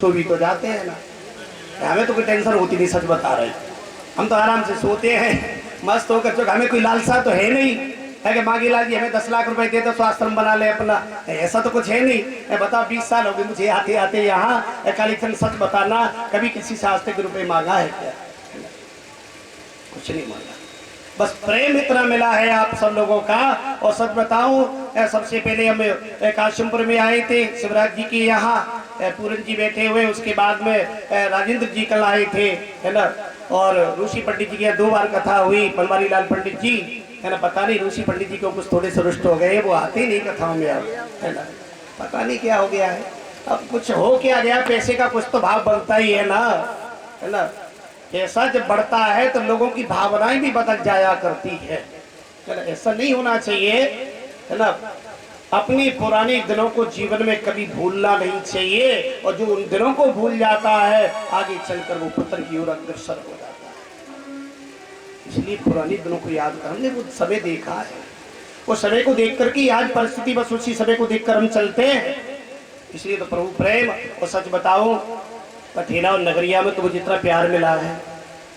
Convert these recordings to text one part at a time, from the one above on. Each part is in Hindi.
तो भी तो जाते हैं ना, हमें तो कोई टेंशन होती नहीं, सच बता रहे। हम तो आराम से सोते हैं मस्त होकर, जो हमें कोई लालसा तो है नहीं है कि मांगी लाल जी हमें 10 लाख रुपए दे दो तो आश्रम बना ले अपना, ऐसा तो कुछ है नहीं। मैं बताओ 20 साल हो गए मुझे आते आते यहाँ। कालीचंद सच बताना, कभी किसी से आज तक रुपये मांगा है क्या? कुछ नहीं मांगा, बस प्रेम इतना मिला है आप सब लोगों का। और सच बताऊं, सबसे पहले हम काशिमपुर में आए थे शिवराज जी के यहाँ, पूरन जी बैठे हुए, उसके बाद में राजेंद्र जी कल आए थे, है ना। और ऋषि पंडित जी की 2 बार कथा हुई, बनवारी लाल पंडित जी, है ना। पता नहीं ऋषि पंडित जी को कुछ थोड़े से रुष्ट हो गए, वो आते ही नहीं कथाओं में अब, है ना। पता नहीं क्या हो गया है, अब कुछ हो क्या गया, पैसे का कुछ तो भाव बनता ही है ना, है ना। ऐसा जब बढ़ता है तो लोगों की भावनाएं भी बदल जाया करती है, ऐसा नहीं होना चाहिए, है ना। अपने पुराने दिनों को जीवन में कभी भूलना नहीं चाहिए, और जो उन दिनों को भूल जाता है आगे चलकर वो पतन की ओर अग्रसर हो जाता है। इसलिए पुराने दिनों को याद कर, हमने वो समय देखा है, वो समय को देख करके आज परिस्थिति बस उसी समय को देखकर हम चलते हैं। इसलिए तो प्रभु प्रेम। और सच बताओ, कठेला और नगरिया में तो मुझे इतना प्यार मिला है,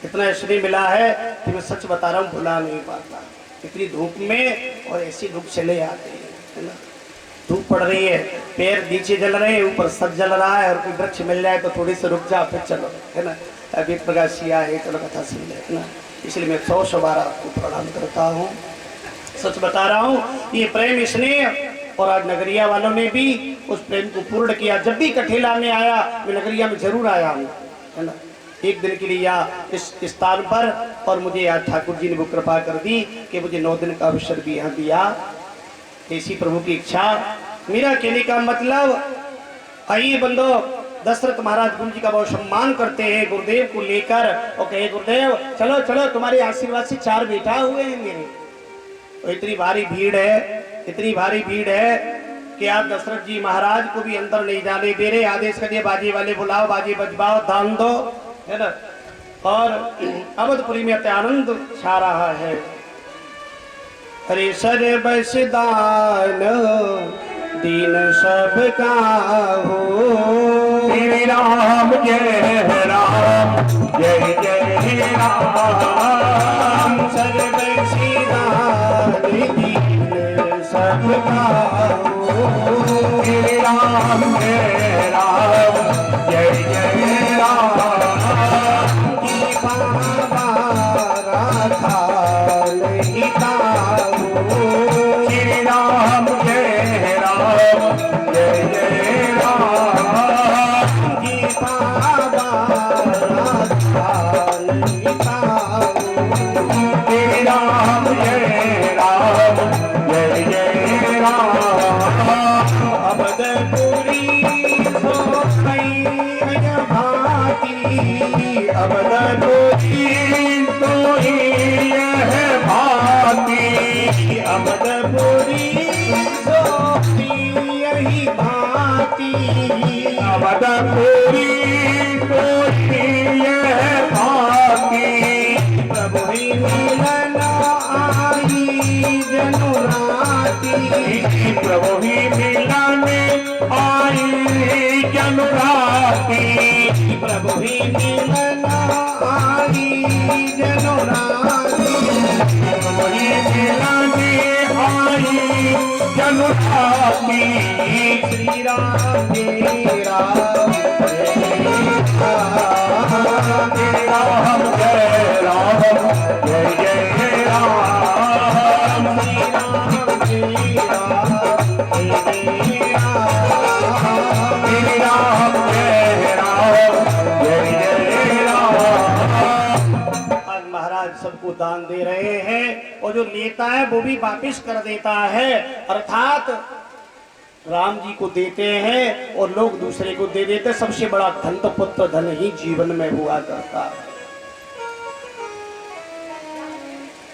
इतना स्नेह मिला है कि मैं सच बता रहा हूँ, भुला नहीं पाता। इतनी धूप में और ऐसी धूप चले आते हैं, है ना। धूप पड़ रही है, पैर नीचे जल रहे हैं, ऊपर सब जल रहा है, और कोई वृक्ष मिल जाए तो थोड़ी से रुक जा, फिर चलो, है ना। अभी प्रकाश सिया है, चलो कथा सुन ले, है ना। इसलिए मैं 100 बार आपको प्रणाम करता हूँ, सच बता रहा हूँ। ये प्रेम स्नेह, और आज नगरिया वालों ने भी उस प्रेम को पूर्ण किया। जब भी कठेला में आया, मैं नगरिया में जरूर आया हूँ, है ना, एक दिन के लिए या इस स्थान पर। और मुझे आज ठाकुर जी ने वो कृपा कर दी कि मुझे 9 दिन का अवसर भी यहाँ दिया। ऐसी प्रभु की इच्छा। मेरा कहने का मतलब, आइए बंदो, दशरथ महाराज गुरु जी का बहुत सम्मान करते हैं गुरुदेव को लेकर, और कहे गुरुदेव चलो चलो, तुम्हारे आशीर्वाद से 4 बेटा हुए हैं मेरे। तो इतनी भारी भीड़ है, इतनी भारी भीड़ है कि आप दशरथ जी महाराज को भी अंदर नहीं जाने दे रहे। आदेश कर दिए, बाजे वाले बुलाओ, बाजे बजवाओ, दान दो, है ना। और अवधपुरी में आनंद छा रहा है। अरे सर्वस दान दीन सबका हो, श्री राम जय राम, जय जय राम। सर्वस दान दीन सबका हो, श्री राम जय राम, जय जय राम। बाबा राधा नहीं ताऊ, श्री राम जय राम, जय जय राम। बाबा राधा नहीं ताऊ, श्री राम जय राम, जय जय राम। अवधपुरी हो गई भाती, अवधपुरी तो ही यह भाती, अवधपुरी सोती यही भाती, अवधपुरी तो ही यह भाती। प्रभु ही मिलन आई जनुराती, प्रभु ही मिलाने आई जनुराती, प्रभु ही मिलन आई जनुराती, प्रभु ही मिलाने आई जनुराती। श्री राम जय राम, जय राम जय राम, जय जय राम। श्री राम जय राम, जय राम। श्री राम जय राम, जय जय राम। आज महाराज सबको दान दे रहे हैं, और जो लेता है वो भी वापिस कर देता है, अर्थात राम जी को देते हैं और लोग दूसरे को दे देते। सबसे बड़ा धन तो पुत्र धन ही जीवन में हुआ करता है।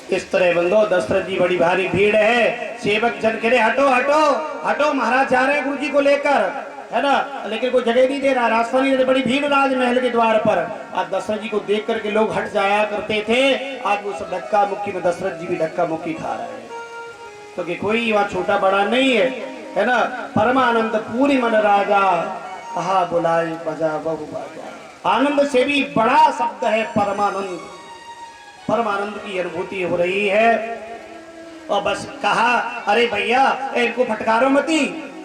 इस तरह बंदो, दशरथ जी बड़ी भारी भीड़ है, सेवक जन कह रहे हटो हटो हटो, महाराज जा रहे हैं गुरु जी को लेकर, है ना। लेकिन कोई जगह नहीं दे रहा, रास्ता नहीं दे रहा, बड़ी भीड़ राजमहल के द्वार पर। आज दशरथ जी को देख करके लोग हट जाया करते थे, आज वो सब धक्का मुक्की में दशरथ जी भी धक्का मुक्की खा रहे हैं, क्योंकि कोई वहाँ छोटा बड़ा नहीं है, है ना। परमानंद पूरी मन राजा, कहा बुलाई बजा बहु बाजा। आनंद से भी बड़ा शब्द है परमानंद। परमानंद की अनुभूति हो रही है। और बस कहा अरे भैया इनको फटकारो मती,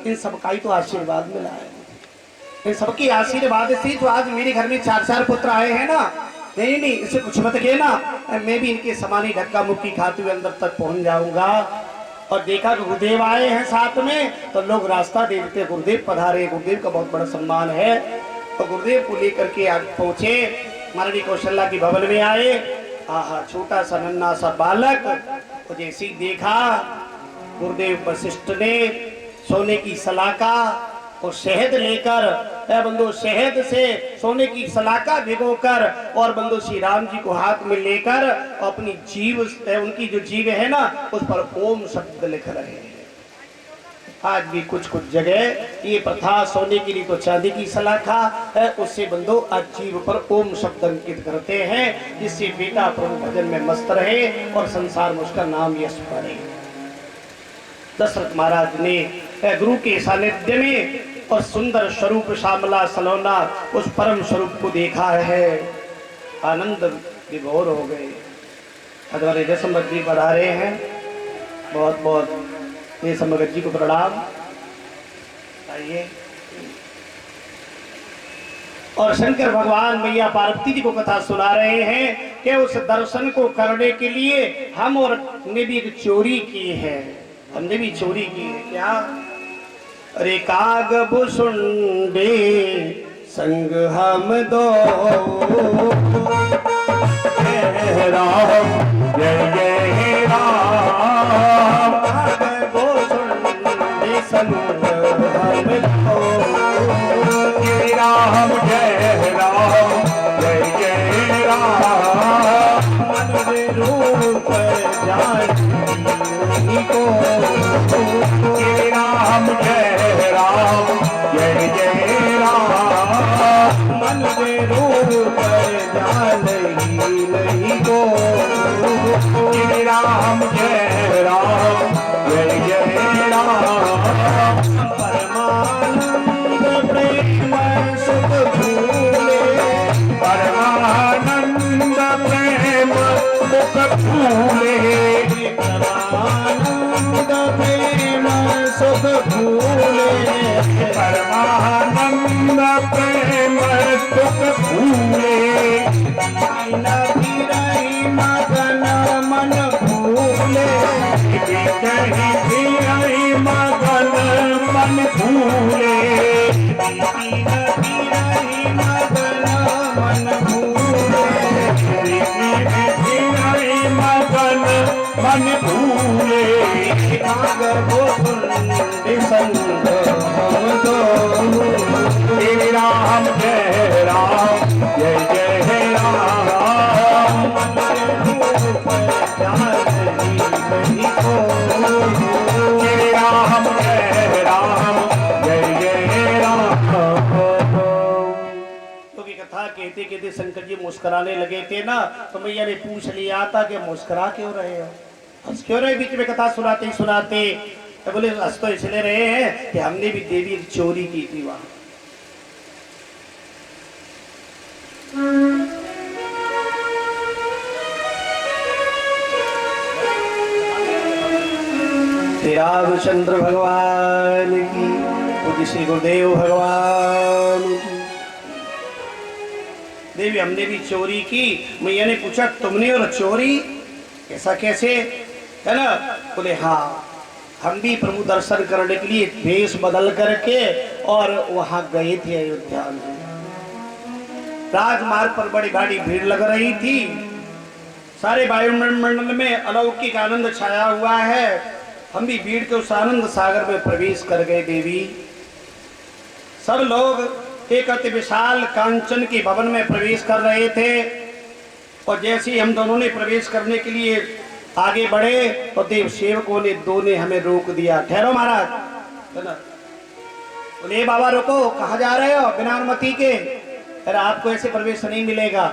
इन सबका ही तो आशीर्वाद मिला है। इन सबकी आशीर्वाद से तो आज मेरे घर में 4-4 पुत्र आए हैं ना। नहीं नहीं इसे कुछ मत कहना, मैं भी इनके समानी धक्का मुक्की खाते हुए अंदर तक पहुंच जाऊंगा। और देखा कि गुरुदेव आए हैं साथ में, तो लोग रास्ता दे देते गुरुदेव पधारे। गुरुदेव का बहुत बड़ा सम्मान है। तो गुरुदेव को लेकर के आज पहुंचे, महारानी कौशल्या की भवन में आए। आहा छोटा सा नन्हा सा बालक, तो जैसे ही देखा गुरुदेव वशिष्ठ ने सोने की सलाका और शहद लेकर, बंधु शहद से सोने की सलाका भिगोकर और बंधु श्री राम जी को हाथ में लेकर अपनी जीव, उनकी जो जीव है ना उस पर ओम शब्द लिख रहे हैं। आज भी कुछ कुछ जगह ये प्रथा, सोने की नहीं तो चांदी की सलाखा है, उससे बंधु आज जीव पर ओम शब्द अंकित करते हैं, जिससे बेटा प्रभु भजन में मस्त रहे और संसार में उसका नाम यश पड़े। दशरथ महाराज ने गुरु के सानिध्य में और सुंदर स्वरूप श्यामला सलोना उस परम स्वरूप को देखा है। आनंद विभोर हो गए। हमारे जसमत जी बढ़ा रहे हैं, बहुत बहुत ये समगत जी को प्रणाम। आइए। और शंकर भगवान मैया पार्वती जी को कथा सुना रहे हैं कि उस दर्शन को करने के लिए हम और ने भी एक चोरी की है। हमने भी चोरी की है। क्या? अरे काग भुसुंडे संग हम दो, जय राम जय जय राम। काग भुसुंडे संग हम दो, जय राम जय राम जय जय राम। मन रूप जानी को, जय राम जय राम जय जय राम। मन रूप जानी नहीं को, जय राम जय राम जय जय राम। परमानंद प्रेम सुख भूले, परमानंद प्रेम मुख फूले। परमानंद प्रेम सुख भूले, परमानंद प्रेम सुख फूले। बिरही मगन मन भूले, कहीं बिरही मगन मन फूले। बिरही मगन मन भूले, बिरही मगन मन फूले। काग भुसुंडे संग हम दो, जय राम जय राम जय जय राम। रूप जानी नहीं को, जय राम जय राम जय जय राम। तो की कथा कहते कहते शंकर जी मुस्कुराने लगे थे ना, तो मैया ने पूछ लिया था कि मुस्कुरा क्यों रहे हो, हंस क्यों रहे? बीच में कथा सुनाते ही सुनाते तो बोले हंस तो इसलिए रहे हैं कि हमने भी देवी की चोरी की थी वहां। श्री रामचंद्र भगवान की, पूज्य श्री गुरुदेव भगवान की। देवी हमने भी चोरी की। मैया ने पूछा तुमने और चोरी ऐसा कैसे, है ना? बोले हाँ, हम भी प्रभु दर्शन करने के लिए वेश बदल करके और वहां गए थे अयोध्या में। राजमार्ग पर बड़ी भारी भीड़ लग रही थी। सारे वायुमंडल में अलौकिक आनंद छाया हुआ है। हम भी भीड़ के उस आनंद सागर में प्रवेश कर गए। देवी सब लोग एक अति विशाल कांचन के भवन में प्रवेश कर रहे थे। और जैसे ही हम दोनों ने प्रवेश करने के लिए आगे बढ़े तो देव सेवकों ने दो ने हमें रोक दिया। ठहरो महाराज, है ना? बोले बाबा रुको, कहाँ जा रहे हो बिना अनुमति के? अरे आपको ऐसे प्रवेश नहीं मिलेगा।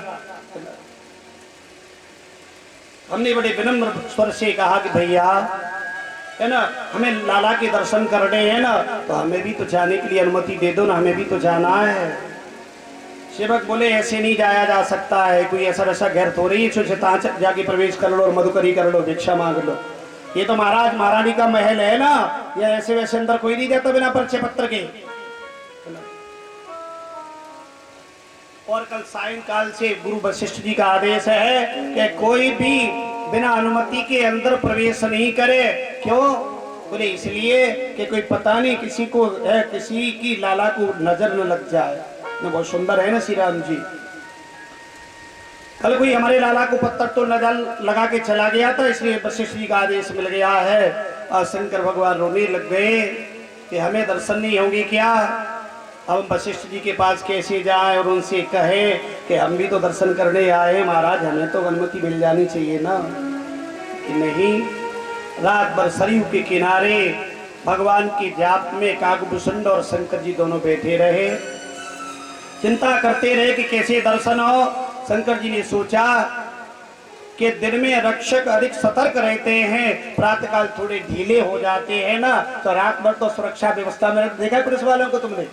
हमने बड़े विनम्र स्वर से कहा कि भैया है ना, हमें लाला के दर्शन करने हैं ना, तो हमें भी तो जाने के लिए अनुमति दे दो ना, हमें भी तो जाना है। सेवक बोले ऐसे नहीं जाया जा सकता है, कोई ऐसा वैसा घर तो रही है जाके प्रवेश कर लो और मधुकरी कर लो, भिक्षा मांग लो। ये तो महाराज महारानी का महल है ना, या ऐसे वैसे अंदर कोई नहीं जाता बिना परिचय पत्र के। और कल सायंकाल से गुरु वशिष्ठ जी का आदेश है कि कोई भी बिना अनुमति के अंदर प्रवेश नहीं करे। क्यों? बोले इसलिए कि कोई पता नहीं किसी को किसी की लाला को नजर न लग जाए। ना बहुत सुंदर है ना श्री राम जी। कल कोई हमारे लाला को पत्थर तो नजर लगा के चला गया था, इसलिए वशिष्ठ जी का आदेश मिल गया है। और शंकर भगवान रोने लग गए कि हमें दर्शन नहीं होंगे क्या। हम वशिष्ठ जी के पास कैसे जाए और उनसे कहे कि हम भी तो दर्शन करने आए महाराज, हमें तो अनुमति मिल जानी चाहिए ना। कि नहीं, रात भर सरयू के किनारे भगवान की जाप में काकभूषण और शंकर जी दोनों बैठे रहे, चिंता करते रहे कि कैसे दर्शन हो। शंकर जी ने सोचा कि दिन में रक्षक अधिक सतर्क रहते हैं, प्रातःकाल थोड़े ढीले हो जाते हैं ना, तो रात भर तो सुरक्षा व्यवस्था में देखा पुलिस वालों को तुमने,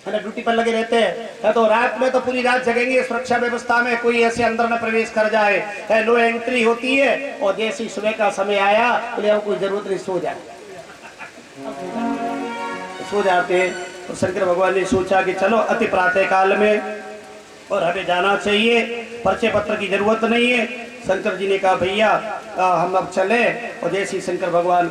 है ना, ड्यूटी पर लगे रहते हैं। तो रात में तो पूरी रात जगेंगे सुरक्षा व्यवस्था में, कोई ऐसे अंदर न प्रवेश कर जाए। नो एंट्री होती है और जैसे सुबह का समय आया बोले कोई जरूरत नहीं, सो जाए, सो जाते हैं। तो शंकर भगवान ने सोचा कि चलो अति प्रातः काल में और हमें जाना चाहिए, परिचय पत्र की जरूरत नहीं है। शंकर जी ने कहा भैया हम अब चले। और जैसे शंकर भगवान